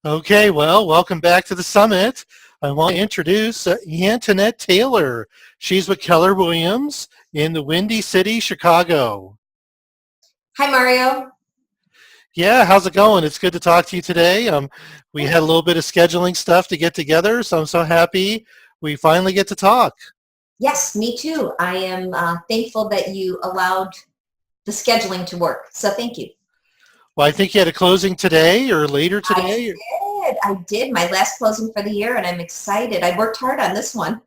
Okay, well, welcome back to the summit. I want to introduce Antonette Taylor. She's with Keller Williams in the Windy City, Chicago. Hi, Mario. Yeah, how's it going? It's good to talk to you today. We had a little bit of scheduling stuff to get together, so I'm so happy we finally get to talk. Yes, me too. I am thankful that you allowed the scheduling to work. So thank you. Well, I think you had a closing today or later I today. did. I did my last closing for the year, and I'm excited. I worked hard on this one.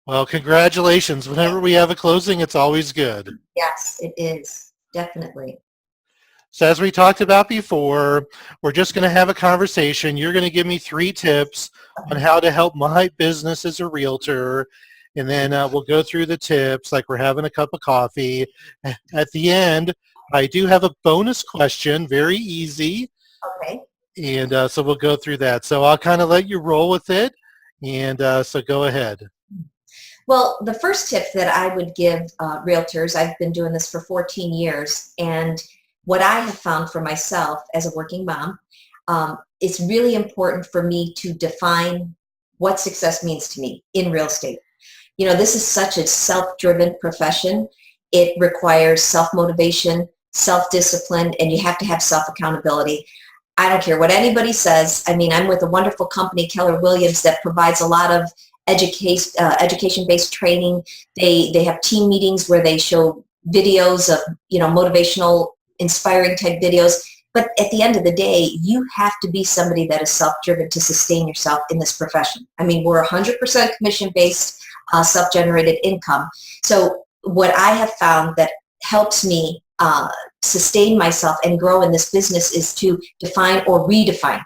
Well, congratulations. Whenever we have a closing, it's always good. Yes, it is. Definitely. So as we talked about before, we're just going to have a conversation. You're going to give me 3 tips on how to help my business as a realtor. And then we'll go through the tips like we're having a cup of coffee. At the end, I do have a bonus question, very easy. Okay. And so we'll go through that. So I'll kind of let you roll with it. And so go ahead. Well, the first tip that I would give realtors, I've been doing this for 14 years, and what I have found for myself as a working mom, it's really important for me to define what success means to me in real estate. You know, this is such a self-driven profession. It requires self-motivation, self-discipline, and you have to have self-accountability. I don't care what anybody says. I mean, I'm with a wonderful company, Keller Williams, that provides a lot of education-based training. They have team meetings where they show videos of, motivational, inspiring type videos. But at the end of the day, you have to be somebody that is self-driven to sustain yourself in this profession. I mean, we're 100% commission-based, self-generated income. So what I have found that helps me sustain myself and grow in this business is to define or redefine.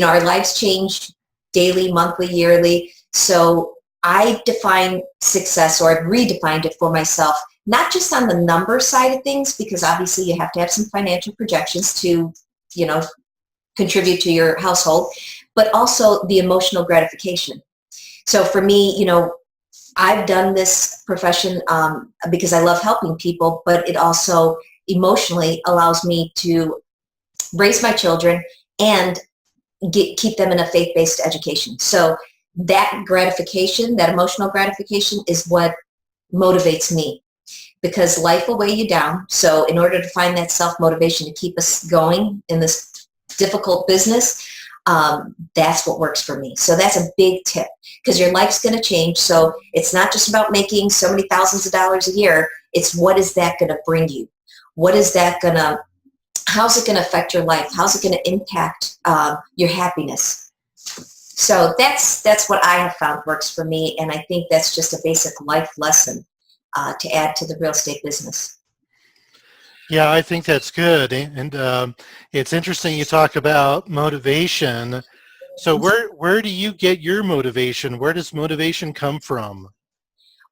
Our lives change daily, monthly, yearly. So I define success, or I've redefined it for myself, not just on the number side of things, because obviously you have to have some financial projections to, contribute to your household, but also the emotional gratification. So for me, I've done this profession because I love helping people, but it also emotionally allows me to raise my children and keep them in a faith-based education. So that gratification, that emotional gratification, is what motivates me, because life will weigh you down. So in order to find that self-motivation to keep us going in this difficult business, that's what works for me. So that's a big tip, because your life's going to change. So it's not just about making so many thousands of dollars a year. It's what is that going to bring you? How's it going to affect your life? How's it going to impact your happiness? So that's what I have found works for me, and I think that's just a basic life lesson to add to the real estate business. Yeah, I think that's good. And it's interesting you talk about motivation. So where do you get your motivation? Where does motivation come from?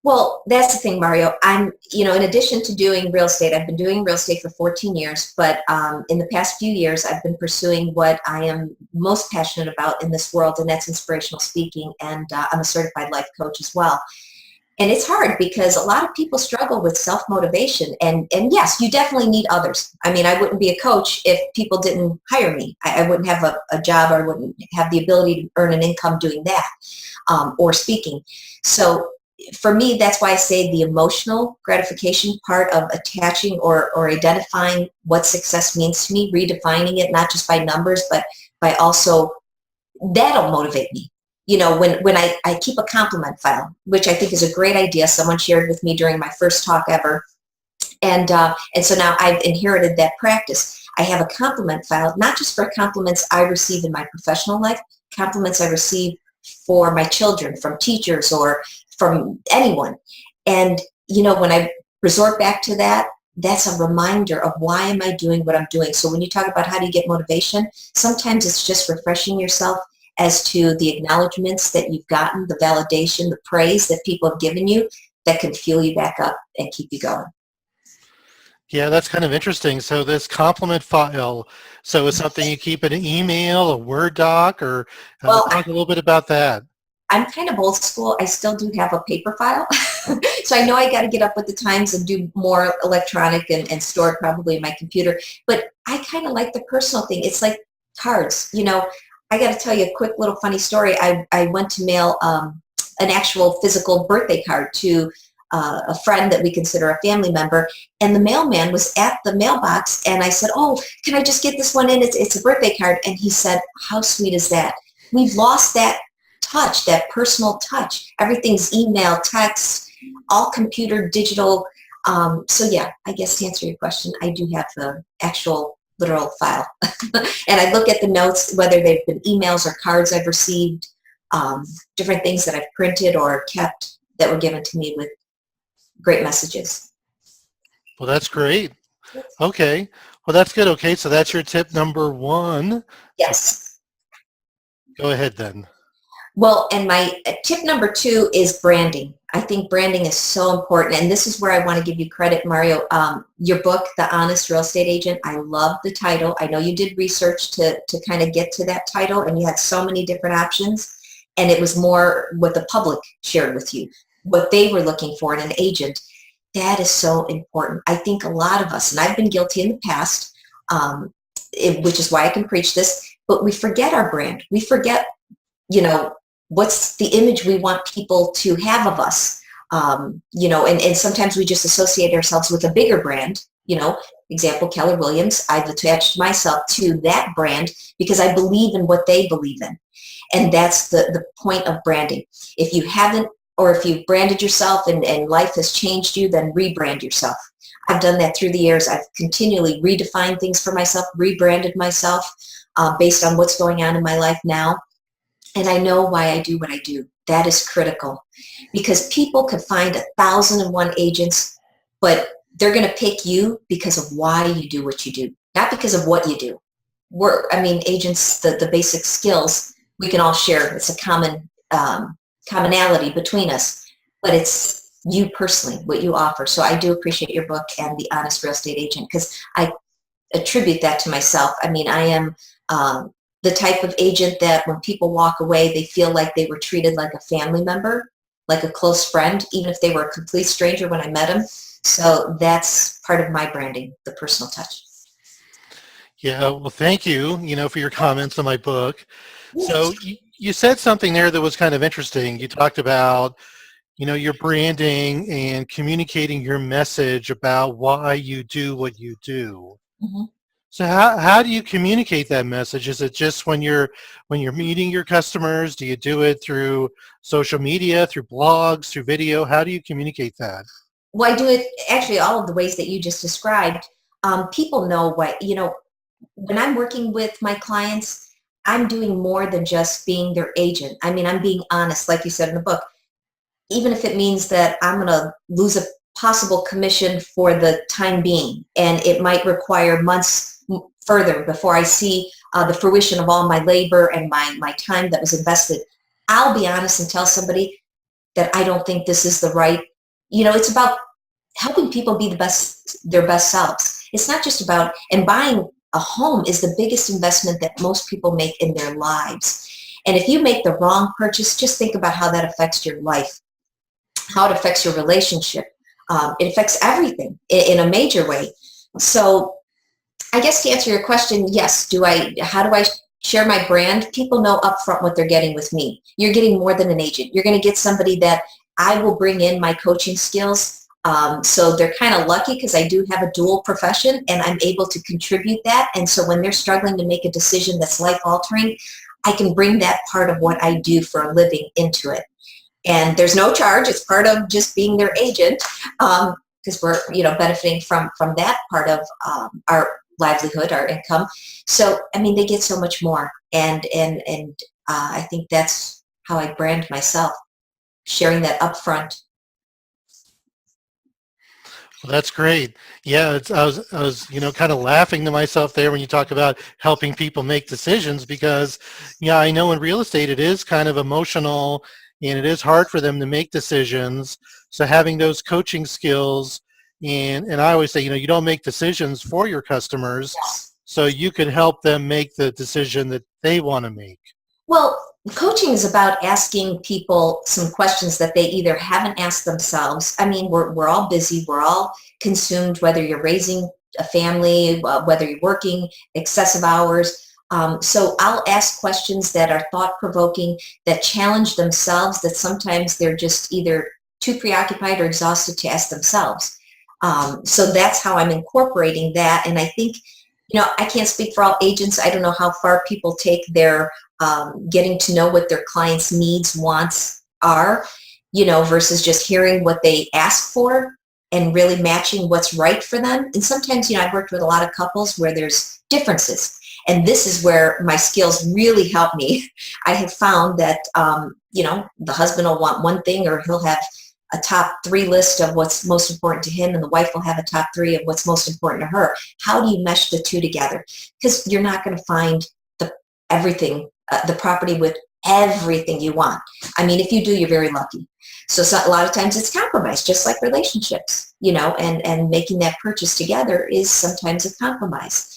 Well, that's the thing, Mario. in addition to doing real estate, I've been doing real estate for 14 years, but in the past few years, I've been pursuing what I am most passionate about in this world, and that's inspirational speaking, and I'm a certified life coach as well. And it's hard because a lot of people struggle with self-motivation, and yes, you definitely need others. I mean, I wouldn't be a coach if people didn't hire me. I wouldn't have a job, or I wouldn't have the ability to earn an income doing that or speaking. So for me, that's why I say the emotional gratification part of attaching or identifying what success means to me, redefining it, not just by numbers, but by also, that'll motivate me. When I keep a compliment file, which I think is a great idea. Someone shared with me during my first talk ever. And so now I've inherited that practice. I have a compliment file, not just for compliments I receive in my professional life, compliments I receive for my children, from teachers or from anyone. And, when I resort back to that, that's a reminder of why am I doing what I'm doing. So when you talk about how do you get motivation, sometimes it's just refreshing yourself as to the acknowledgments that you've gotten, the validation, the praise that people have given you, that can fuel you back up and keep you going. Yeah, that's kind of interesting. So this compliment file, so it's something you keep in an email, a Word doc, or Well, talk a little bit about that. I'm kind of old school. I still do have a paper file. So I know I got to get up with the times and do more electronic and store it probably in my computer. But I kind of like the personal thing. It's like cards. I got to tell you a quick little funny story. I went to mail an actual physical birthday card to a friend that we consider a family member, and the mailman was at the mailbox, and I said, oh, can I just get this one in? It's a birthday card. And he said, how sweet is that? We've lost that touch, that personal touch. Everything's email, text, all computer, digital. So yeah, I guess to answer your question, I do have the actual literal file. And I look at the notes, whether they've been emails or cards I've received, different things that I've printed or kept that were given to me with great messages. Well, that's great. Okay. Well, that's good. Okay. So that's your tip number 1. Yes. Go ahead then. Well, and my tip number 2 is branding. I think branding is so important, and this is where I want to give you credit, Mario. Your book, The Honest Real Estate Agent, I love the title. I know you did research to kind of get to that title, and you had so many different options, and it was more what the public shared with you, what they were looking for in an agent. That is so important. I think a lot of us, and I've been guilty in the past, which is why I can preach this, but we forget our brand. We forget, what's the image we want people to have of us, and sometimes we just associate ourselves with a bigger brand, example, Keller Williams. I've attached myself to that brand because I believe in what they believe in. And that's the point of branding. If you haven't, or if you've branded yourself and life has changed you, then rebrand yourself. I've done that through the years. I've continually redefined things for myself, rebranded myself based on what's going on in my life now. And I know why I do what I do. That is critical, because people could find 1,001 agents, but they're going to pick you because of why you do what you do, not because of what you do. Agents, the basic skills we can all share. It's a commonality between us, but it's you personally, what you offer. So I do appreciate your book and The Honest Real Estate Agent, because I attribute that to myself. I am the type of agent that when people walk away, they feel like they were treated like a family member, like a close friend, even if they were a complete stranger when I met them. So that's part of my branding, the personal touch. Yeah, well, thank you, for your comments on my book. So you said something there that was kind of interesting. You talked about, your branding and communicating your message about why you do what you do. Mm-hmm. So how do you communicate that message? Is it just when you're meeting your customers? Do you do it through social media, through blogs, through video? How do you communicate that? Well, I do it actually all of the ways that you just described. People know when I'm working with my clients, I'm doing more than just being their agent. I'm being honest, like you said in the book, even if it means that I'm going to lose a possible commission for the time being, and it might require months further before I see the fruition of all my labor and my time that was invested. I'll be honest and tell somebody that I don't think this is the right, it's about helping people be their best selves. It's not just about, and buying a home is the biggest investment that most people make in their lives. And if you make the wrong purchase, just think about how that affects your life, how it affects your relationship. It affects everything in a major way. So I guess to answer your question, yes, how do I share my brand? People know upfront what they're getting with me. You're getting more than an agent. You're going to get somebody that I will bring in my coaching skills. So they're kind of lucky because I do have a dual profession and I'm able to contribute that. And so when they're struggling to make a decision that's life-altering, I can bring that part of what I do for a living into it. And there's no charge. It's part of just being their agent, because we're benefiting from that part of our livelihood, our income. So they get so much more, and I think that's how I brand myself, sharing that upfront. Well, that's great. Yeah, I was kind of laughing to myself there when you talk about helping people make decisions, because I know in real estate it is kind of emotional and it is hard for them to make decisions. So having those coaching skills, and I always say, you don't make decisions for your customers, so you can help them make the decision that they want to make. Well, coaching is about asking people some questions that they either haven't asked themselves. We're all busy. We're all consumed, whether you're raising a family, whether you're working excessive hours. So I'll ask questions that are thought-provoking, that challenge themselves, that sometimes they're just either too preoccupied or exhausted to ask themselves. So that's how I'm incorporating that. And I think, I can't speak for all agents. I don't know how far people take their getting to know what their clients' needs, wants are, versus just hearing what they ask for and really matching what's right for them. And sometimes, I've worked with a lot of couples where there's differences. And this is where my skills really help me. I have found that, the husband will want one thing, or he'll have a top 3 list of what's most important to him, and the wife will have a top 3 of what's most important to her. How do you mesh the two together? Because you're not going to find everything, the property with everything you want. I mean, if you do, you're very lucky. So a lot of times it's compromise, just like relationships, and making that purchase together is sometimes a compromise.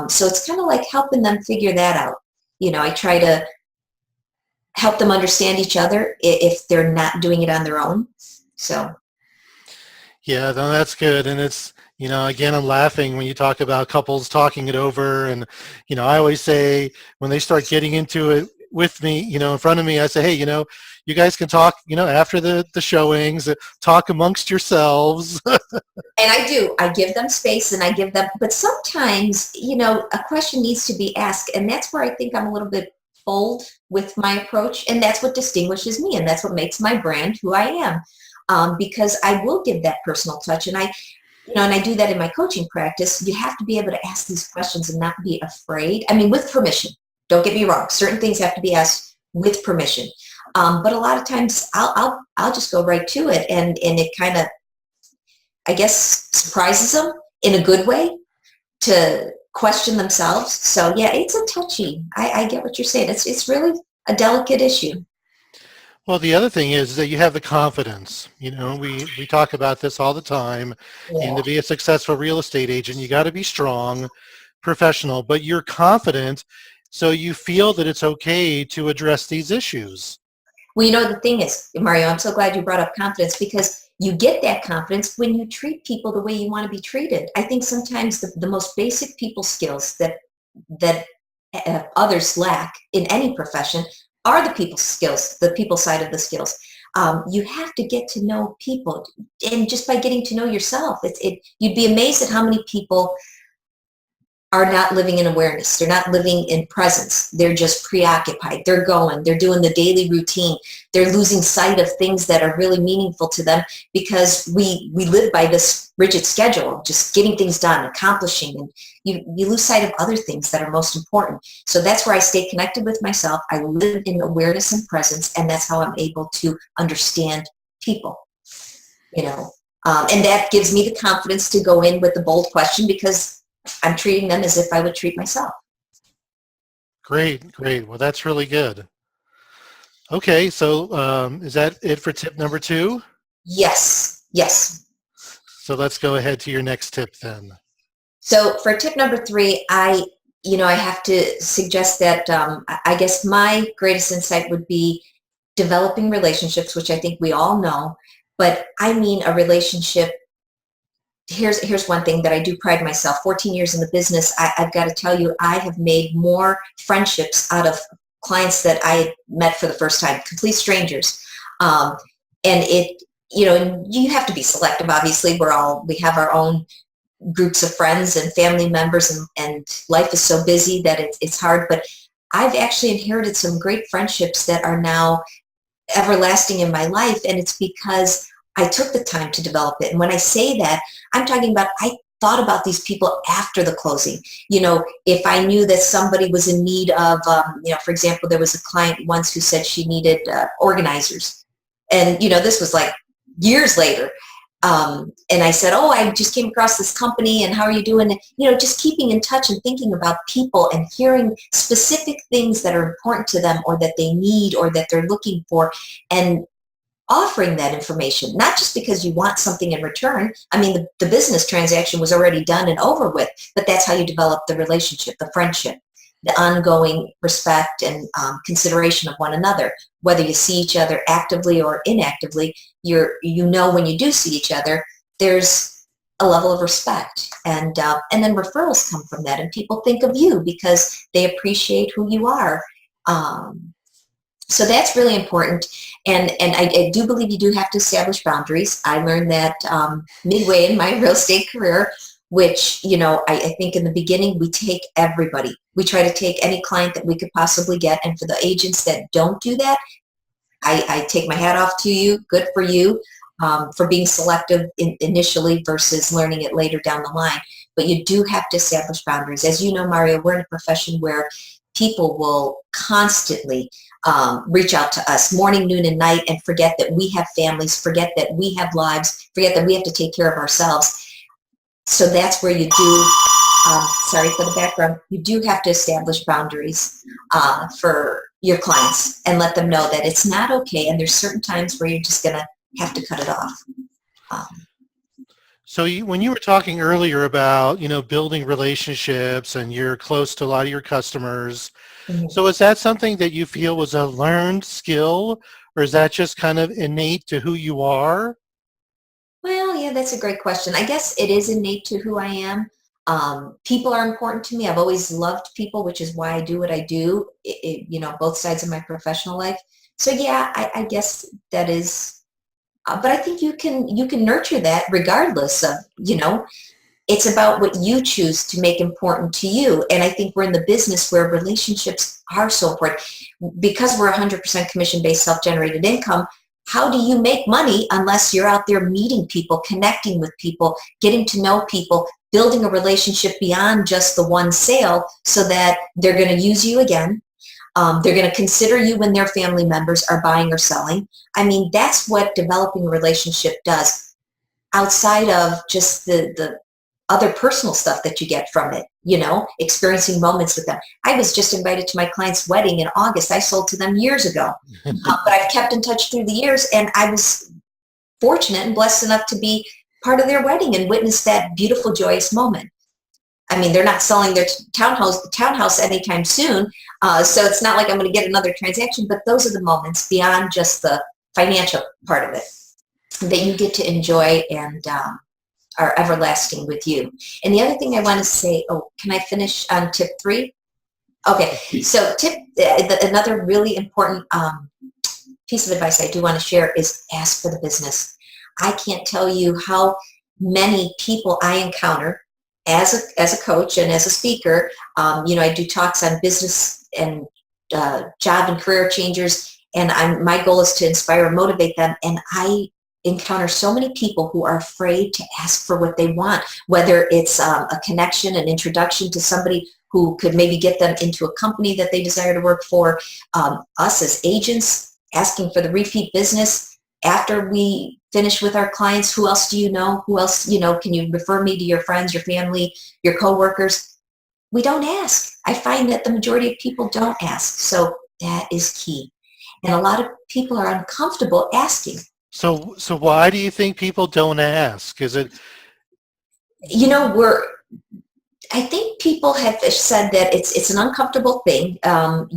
So it's kind of like helping them figure that out. I try to help them understand each other if they're not doing it on their own. So. Yeah, no, that's good. And it's, again, I'm laughing when you talk about couples talking it over. And, I always say when they start getting into it with me, in front of me, I say, hey, you guys can talk, after the showings, talk amongst yourselves. And I do. I give them space and I give them, but sometimes, a question needs to be asked. And that's where I think I'm a little bit bold with my approach. And that's what distinguishes me. And that's what makes my brand who I am. Because I will give that personal touch. And I do that in my coaching practice. You have to be able to ask these questions and not be afraid. I mean, with permission. Don't get me wrong. Certain things have to be asked with permission. But a lot of times I'll just go right to it. And it kind of, I guess, surprises them in a good way to question themselves. So yeah, it's a touchy. I get what you're saying. It's really a delicate issue. Well, the other thing is that you have the confidence. We talk about this all the time. Yeah. And to be a successful real estate agent, you got to be strong, professional, but you're confident, so you feel that it's okay to address these issues. Well, the thing is, Mario, I'm so glad you brought up confidence, because you get that confidence when you treat people the way you want to be treated. I think sometimes the most basic people skills that others lack in any profession are the people skills, the people side of the skills. You have to get to know people, and just by getting to know yourself, you'd be amazed at how many people are not living in awareness. They're not living in presence. They're just preoccupied. They're doing the daily routine. They're losing sight of things that are really meaningful to them, because we live by this rigid schedule, just getting things done, accomplishing, and you lose sight of other things that are most important. So that's where I stay connected with myself. I live in awareness and presence, and that's how I'm able to understand people, and that gives me the confidence to go in with the bold question, because I'm treating them as if I would treat myself. Great. Well, that's really good. Okay, so is that it for tip number 2? Yes. So let's go ahead to your next tip then. So for tip number 3, I have to suggest that I guess my greatest insight would be developing relationships, which I think we all know, but I mean a relationship. Here's one thing that I do pride myself. 14 years in the business, I've got to tell you, I have made more friendships out of clients that I met for the first time, complete strangers. And you have to be selective, obviously. We have our own groups of friends and family members, and life is so busy that it's hard. But I've actually inherited some great friendships that are now everlasting in my life, and it's because I took the time to develop it. And when I say that, I'm talking about I thought about these people after the closing. If I knew that somebody was in need of, for example, there was a client once who said she needed organizers. And, this was like years later. And I said, I just came across this company, and how are you doing? And, just keeping in touch and thinking about people and hearing specific things that are important to them, or that they need, or that they're looking for, and offering that information, not just because you want something in return. I mean, the business transaction was already done and over with, but that's how you develop the relationship, the friendship, the ongoing respect and consideration of one another. Whether you see each other actively or inactively, when you do see each other, there's a level of respect, and then referrals come from that, and people think of you because they appreciate who you are. So that's really important, and I do believe you do have to establish boundaries. I learned that midway in my real estate career, which, I think in the beginning we take everybody. We try to take any client that we could possibly get, and for the agents that don't do that, I take my hat off to you. Good for you, for being selective initially versus learning it later down the line. But you do have to establish boundaries. As you know, Mario, we're in a profession where people will constantly reach out to us morning, noon, and night, and forget that we have families, forget that we have lives, forget that we have to take care of ourselves. So that's where you do, sorry for the background, you do have to establish boundaries for your clients and let them know that it's not okay, and there's certain times where you're just going to have to cut it off. So when you were talking earlier about, building relationships and you're close to a lot of your customers, Mm-hmm. so is that something that you feel was a learned skill, or is that just kind of innate to who you are? Well, yeah, that's a great question. I guess it is innate to who I am. People are important to me. I've always loved people, which is why I do what I do, both sides of my professional life. So yeah, I guess that is, but I think you can nurture that regardless of, it's about what you choose to make important to you. And I think we're in the business where relationships are so important. Because we're 100% commission-based self-generated income, how do you make money unless you're out there meeting people, connecting with people, getting to know people, building a relationship beyond just the one sale so that they're going to use you again? They're going to consider you when their family members are buying or selling. I mean, that's what developing a relationship does, outside of just the other personal stuff that you get from it, experiencing moments with them. I was just invited to my client's wedding in August. I sold to them years ago, but I've kept in touch through the years, and I was fortunate and blessed enough to be part of their wedding and witness that beautiful, joyous moment. I mean, they're not selling their townhouse anytime soon, so it's not like I'm going to get another transaction, but those are the moments beyond just the financial part of it that you get to enjoy and are everlasting with you. And the other thing I want to say, can I finish on tip 3? Okay, so another really important piece of advice I do want to share is ask for the business. I can't tell you how many people I encounter as a coach and as a speaker. I do talks on business and job and career changers, and my goal is to inspire and motivate them. And I encounter so many people who are afraid to ask for what they want, whether it's a connection, an introduction to somebody who could maybe get them into a company that they desire to work for, us as agents asking for the repeat business after we finish with our clients. Who else do you know? Who else, can you refer me to your friends, your family, your coworkers? We don't ask. I find that the majority of people don't ask. So that is key. And a lot of people are uncomfortable asking. So why do you think people don't ask? Is it? I think people have said that it's an uncomfortable thing.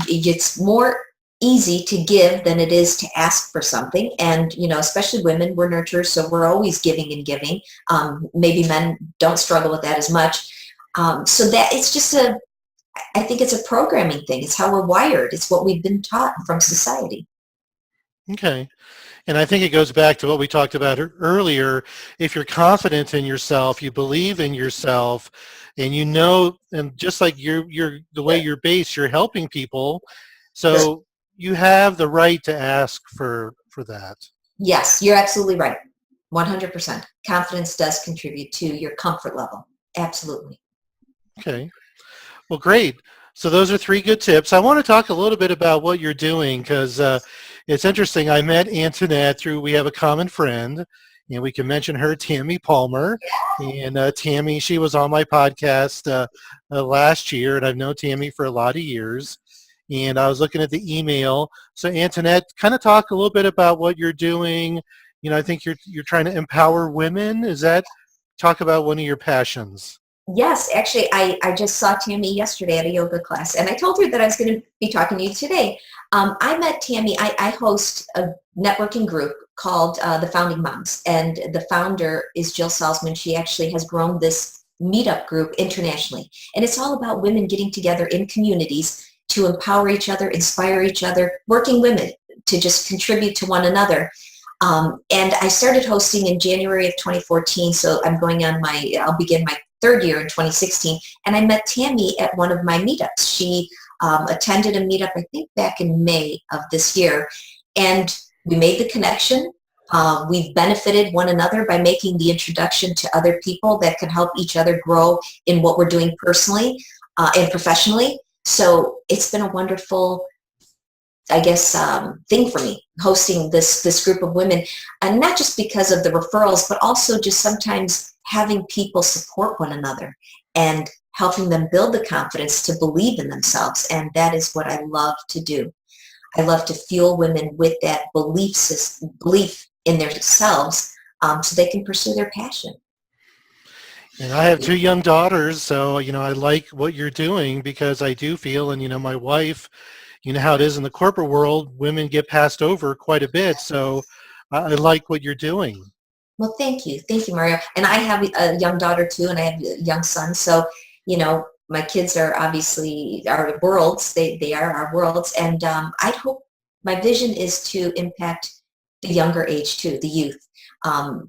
It's more easy to give than it is to ask for something. And, especially women, we're nurturers, so we're always giving and giving. Maybe men don't struggle with that as much. So that it's just I think it's a programming thing. It's how we're wired. It's what we've been taught from society. Okay. And I think it goes back to what we talked about earlier. If you're confident in yourself, you believe in yourself, and and just like you're the way you're based, you're helping people. So you have the right to ask for that. Yes, you're absolutely right. 100%. Confidence does contribute to your comfort level. Absolutely. Okay. Well, great. So those are 3 good tips. I want to talk a little bit about what you're doing, because it's interesting. I met Antonette we have a common friend, and we can mention her, Tammy Palmer. And Tammy, she was on my podcast last year, and I've known Tammy for a lot of years. And I was looking at the email. So Antonette, kind of talk a little bit about what you're doing. I think you're trying to empower women. Talk about one of your passions? Yes, actually, I just saw Tammy yesterday at a yoga class, and I told her that I was going to be talking to you today. I met Tammy. I host a networking group called the Founding Moms, and the founder is Jill Salzman. She actually has grown this meetup group internationally, and it's all about women getting together in communities to empower each other, inspire each other, working women to just contribute to one another. And I started hosting in January of 2014, so I'll begin my third year in 2016, and I met Tammy at one of my meetups. She attended a meetup, I think, back in May of this year, and we made the connection. We've benefited one another by making the introduction to other people that can help each other grow in what we're doing personally and professionally. So it's been a wonderful, I guess, thing for me, hosting this group of women, and not just because of the referrals, but also just sometimes having people support one another and helping them build the confidence to believe in themselves. And that is what I love to do. I love to fuel women with that belief in themselves, so they can pursue their passion. And I have two young daughters, so, I like what you're doing because I do feel, and, my wife, how it is in the corporate world, women get passed over quite a bit. So I like what you're doing. Well, thank you. Thank you, Mario. And I have a young daughter too, and I have a young son. So, my kids are obviously our worlds. They are our worlds. And I'd hope, my vision is to impact the younger age too, the youth.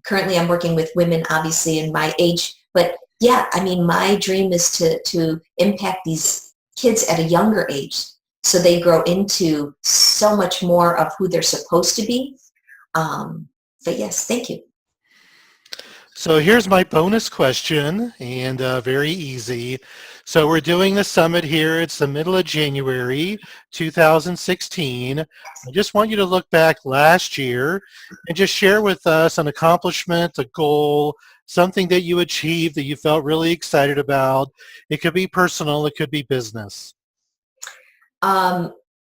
Currently I'm working with women, obviously, in my age. But yeah, I mean, my dream is to impact these kids at a younger age so they grow into so much more of who they're supposed to be. But yes, thank you. So here's my bonus question, and very easy. So we're doing the summit here. It's the middle of January 2016. I just want you to look back last year and just share with us an accomplishment, a goal, something that you achieved that you felt really excited about. It could be personal, it could be business.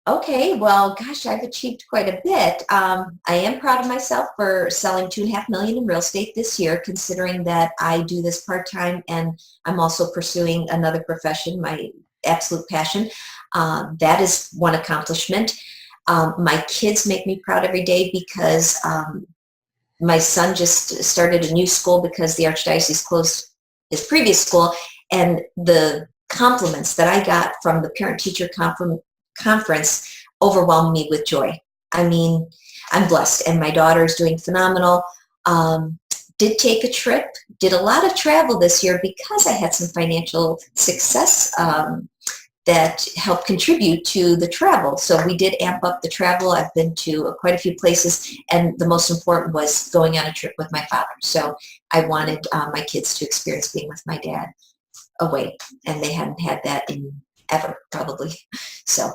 Okay, well, gosh, I've achieved quite a bit. I am proud of myself for selling $2.5 million in real estate this year, considering that I do this part-time and I'm also pursuing another profession, my absolute passion. That is one accomplishment. My kids make me proud every day because my son just started a new school because the Archdiocese closed his previous school, and the compliments that I got from the parent-teacher conference overwhelmed me with joy. I mean, I'm blessed, and my daughter is doing phenomenal. Did take a trip, did a lot of travel this year because I had some financial success that helped contribute to the travel. So we did amp up the travel. I've been to quite a few places, and the most important was going on a trip with my father. So I wanted my kids to experience being with my dad away, and they hadn't had that in ever, probably. So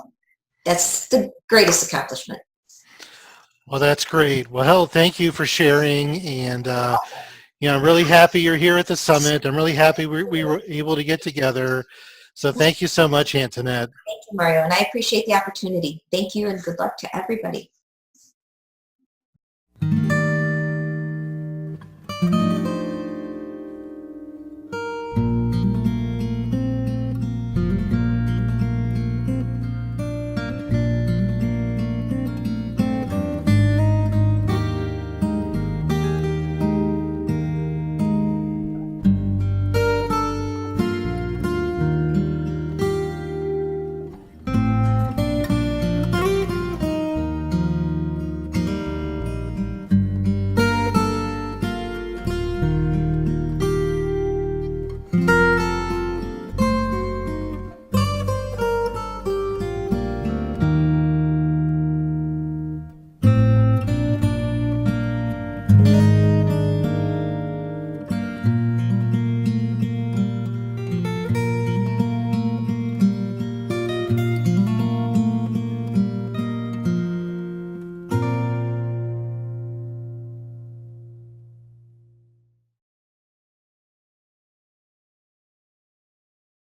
that's the greatest accomplishment. Well, that's great. Well, thank you for sharing. And, I'm really happy you're here at the summit. I'm really happy we were able to get together. So thank you so much, Antonette. Thank you, Mario, and I appreciate the opportunity. Thank you, and good luck to everybody.